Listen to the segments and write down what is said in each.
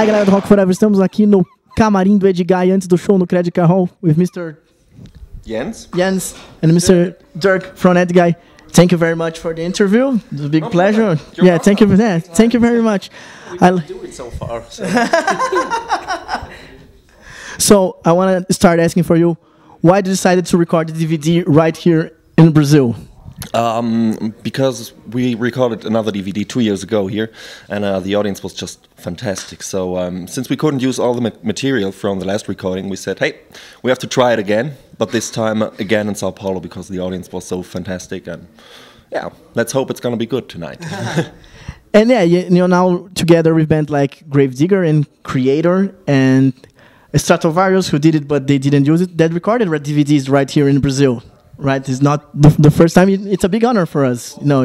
Aí, galera do Rock Forever, estamos aqui no camarim do Edguy antes do show no Credit Card Hall with Mr. Jens and Mr. Dirk from Edguy. Thank you very much for the interview. It was a big pleasure. Yeah, thank you for that. Thank you very much. We didn't do it so far. So, so I want to start asking for you, why did you decide to record the DVD right here in Brazil? Because we recorded another DVD 2 years ago here, and the audience was just fantastic. So since we couldn't use all the material from the last recording, we said, hey, we have to try it again, but this time again in Sao Paulo because the audience was so fantastic. And yeah, let's hope it's going to be good tonight. And yeah, you know, now together with bands like Gravedigger and Creator and Stratovarius, who did it but they didn't use it, that recorded DVDs right here in Brazil. Right, it's not the first time. It's a big honor for us, you know.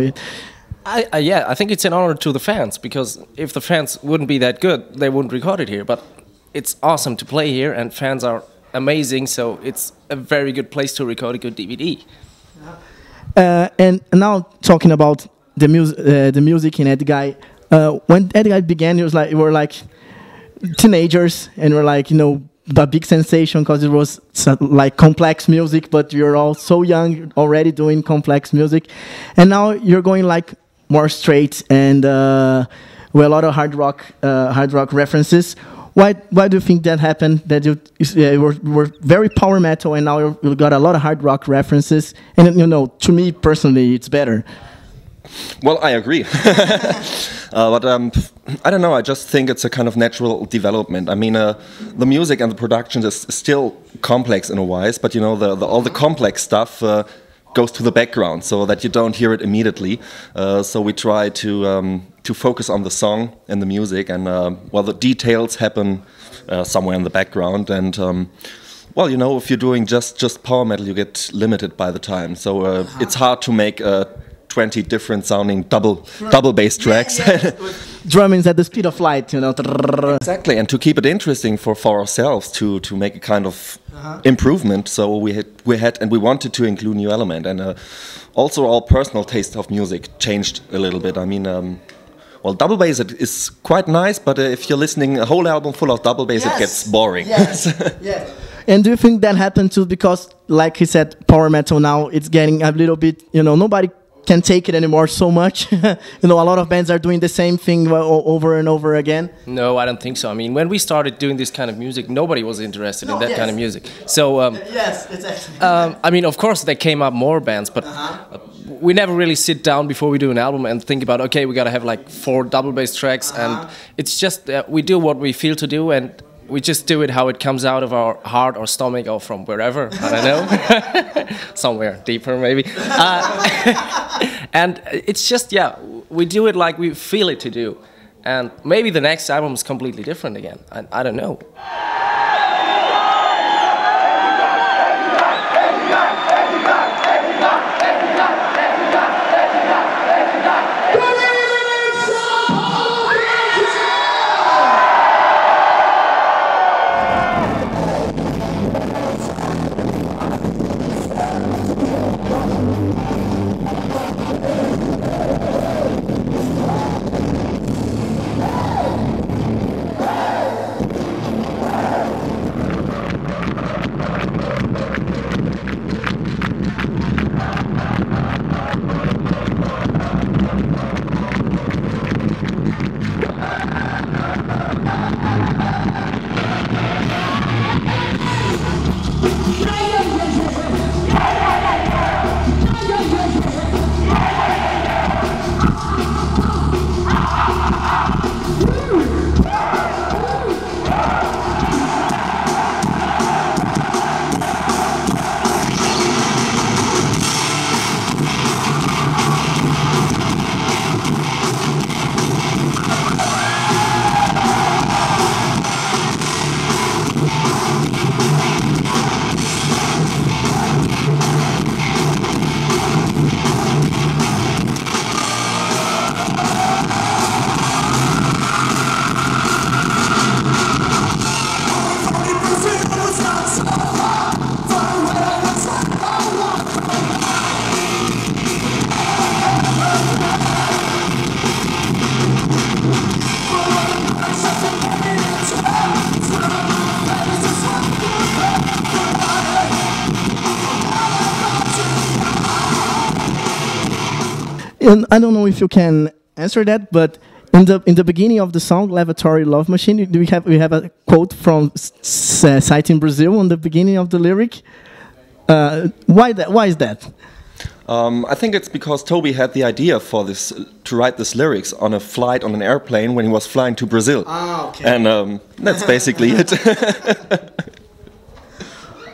yeah, I think it's an honor to the fans, because if the fans wouldn't be that good, they wouldn't record it here. But it's awesome to play here, and fans are amazing, so it's a very good place to record a good DVD. And now talking about the music in Edguy, when Edguy began, it was like we were like teenagers, and we're like, you know, a big sensation because it was like complex music, but you're all so young already doing complex music, and now you're going like more straight and with a lot of hard rock references. Why do you think that happened? That you were very power metal, and now you got a lot of hard rock references, and you know, to me personally, it's better. Well, I agree. But I don't know, I just think it's a kind of natural development. I mean, the music and the production is still complex in a wise, but you know, all the complex stuff goes to the background so that you don't hear it immediately. So we try to focus on the song and the music, and well, the details happen somewhere in the background. And well, you know, if you're doing just power metal, you get limited by the time. So it's hard to make 20 different sounding double bass tracks. Drumming's at the speed of light, you know. Exactly, and to keep it interesting for ourselves, to make a kind of improvement. So we had and we wanted to include new element, and also our personal taste of music changed a little bit. I mean, well, double bass is quite nice, but if you're listening a whole album full of double bass, it gets boring. Yes. Yes. And do you think that happened too because, like he said, power metal now it's getting a little bit, you know, nobody can take it anymore so much. You know, a lot of bands are doing the same thing over and over again. No, I don't think so. I mean, when we started doing this kind of music, nobody was interested in that kind of music. So, yes, exactly. I mean, of course, there came up more bands, but we never really sit down before we do an album and think about, okay, we got to have like 4 double bass tracks, and it's just we do what we feel to do, and we just do it how it comes out of our heart or stomach or from wherever, I don't know, somewhere deeper maybe. And it's just, yeah, we do it like we feel it to do. And maybe the next album is completely different again. I don't know. And I don't know if you can answer that, but in the beginning of the song "Lavatory Love Machine," we have a quote from site in Brazil on the beginning of the lyric. Why that? Why is that? I think it's because Toby had the idea for this to write this lyrics on a flight on an airplane when he was flying to Brazil. Ah, okay. And that's basically it.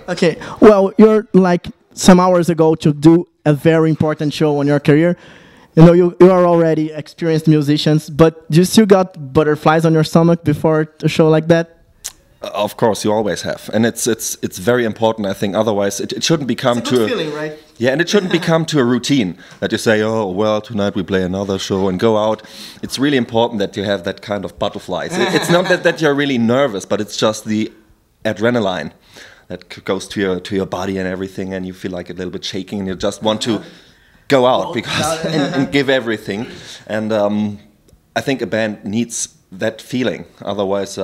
Okay. Well, you're like some hours ago to do a very important show on your career. You know, you are already experienced musicians, but you still got butterflies on your stomach before a show like that? Of course, you always have, and it's very important. I think otherwise it shouldn't become It's a good feeling, right? Yeah, and it shouldn't become to a routine that you say, oh well, tonight we play another show and go out. It's really important that you have that kind of butterflies. It's not that you're really nervous, but it's just the adrenaline that goes to your body and everything, and you feel like a little bit shaking, and you just want to go out because and give everything. And I think a band needs that feeling. Otherwise,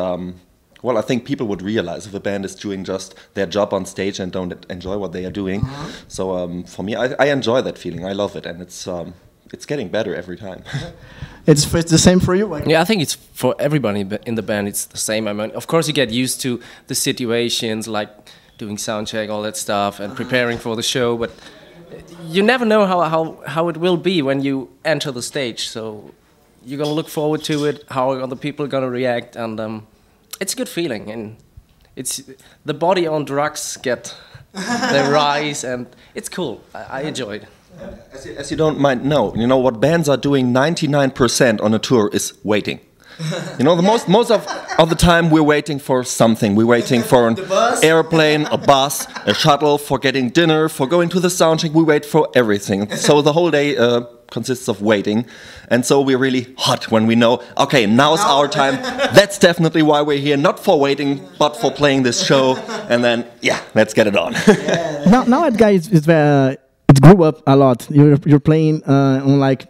well, I think people would realize if a band is doing just their job on stage and don't enjoy what they are doing. So for me, I enjoy that feeling. I love it, and it's getting better every time. It's the same for you? Like? Yeah, I think it's for everybody in the band. It's the same. I mean, of course, you get used to the situations like doing sound check, all that stuff, and preparing for the show. But you never know how it will be when you enter the stage. So you're gonna look forward to it. How other people are gonna react, and it's a good feeling. And it's the body on drugs get they rise, and it's cool. I enjoy it. As you don't mind, no. You know what bands are doing 99% on a tour is waiting. You know, the most of the time we're waiting for something. We're waiting for an airplane, a bus, a shuttle, for getting dinner, for going to the soundcheck. We wait for everything. So the whole day consists of waiting. And so we're really hot when we know, okay, now's our time. That's definitely why we're here. Not for waiting, but for playing this show. And then, yeah, let's get it on. Now Edguy it grew up a lot. You're playing on like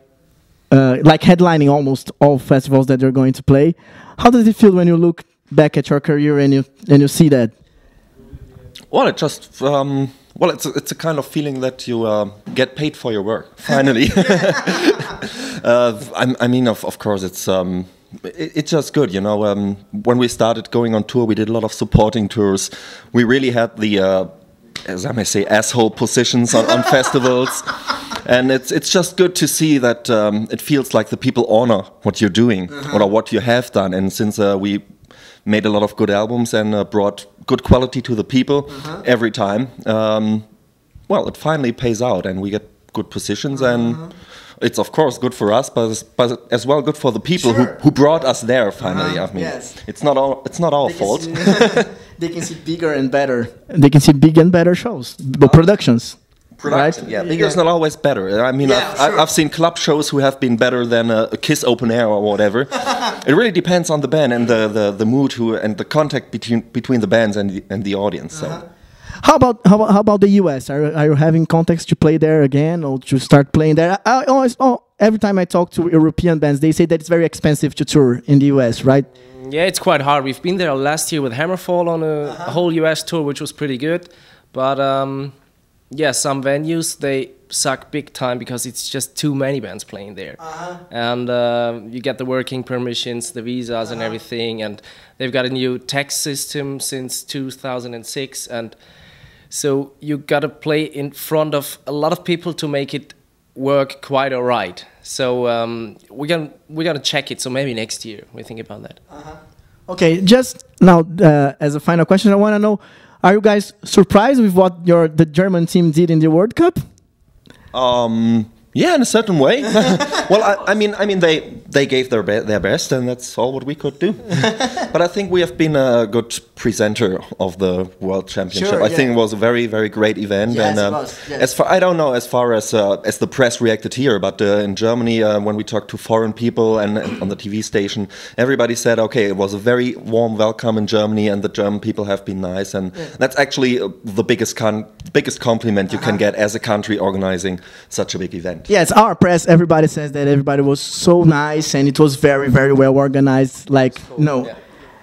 headlining almost all festivals that you're going to play. How does it feel when you look back at your career and you see that? Well, it just it's a kind of feeling that you get paid for your work finally. I mean, of course, it's just good, you know. When we started going on tour, we did a lot of supporting tours. We really had the as I may say, asshole positions on festivals. And it's just good to see that it feels like the people honor what you're doing or what you have done. And since we made a lot of good albums and brought good quality to the people every time, well, it finally pays out and we get good positions. And it's, of course, good for us, but as well good for the people who brought us there finally. I mean, it's not our fault. They can see bigger and better. They can see big and better shows, productions. Right? Yeah, bigger is not always better. I mean, I've seen club shows who have been better than a Kiss open air or whatever. It really depends on the band and the mood and the contact between the bands and the audience. So. How about the US? Are you having contacts to play there again or to start playing there? Every time I talk to European bands, they say that it's very expensive to tour in the US, right? Yeah, it's quite hard. We've been there last year with Hammerfall on a whole US tour, which was pretty good. But yeah, some venues, they suck big time because it's just too many bands playing there. And you get the working permissions, the visas and everything. And they've got a new tax system since 2006. And so you got to play in front of a lot of people to make it work quite all right. So we're gonna check it. So maybe next year we think about that. Okay, just now as a final question, I want to know: are you guys surprised with what the German team did in the World Cup? Yeah, in a certain way. Well, I mean, they gave their best, and that's all what we could do. But I think we have been a good presenter of the World Championship. Sure, I think it was a very, very great event. Yes, and it was, yes. as far as the press reacted here, but in Germany, when we talked to foreign people and on the TV station, everybody said, okay, it was a very warm welcome in Germany, and the German people have been nice, and that's actually the biggest compliment you can get as a country organizing such a big event. Yes, our press, everybody says that everybody was so nice and it was very, very well organized. Like,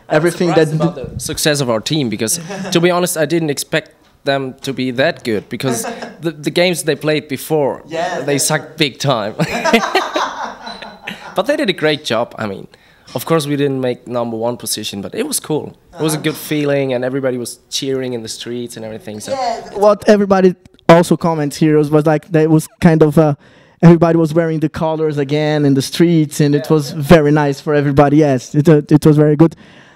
everything that... about the success of our team, because to be honest, I didn't expect them to be that good, because the games they played before, they sucked big time. But they did a great job. I mean, of course we didn't make #1 position, but it was cool. It was a good feeling, and everybody was cheering in the streets and everything. So what everybody also comments here was like that was kind of everybody was wearing the colors again in the streets, and it was very nice for everybody. Yes, it was very good.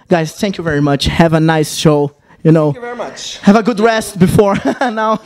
Guys, thank you very much. Have a nice show. You know, Thank you very much. Have a good rest before now.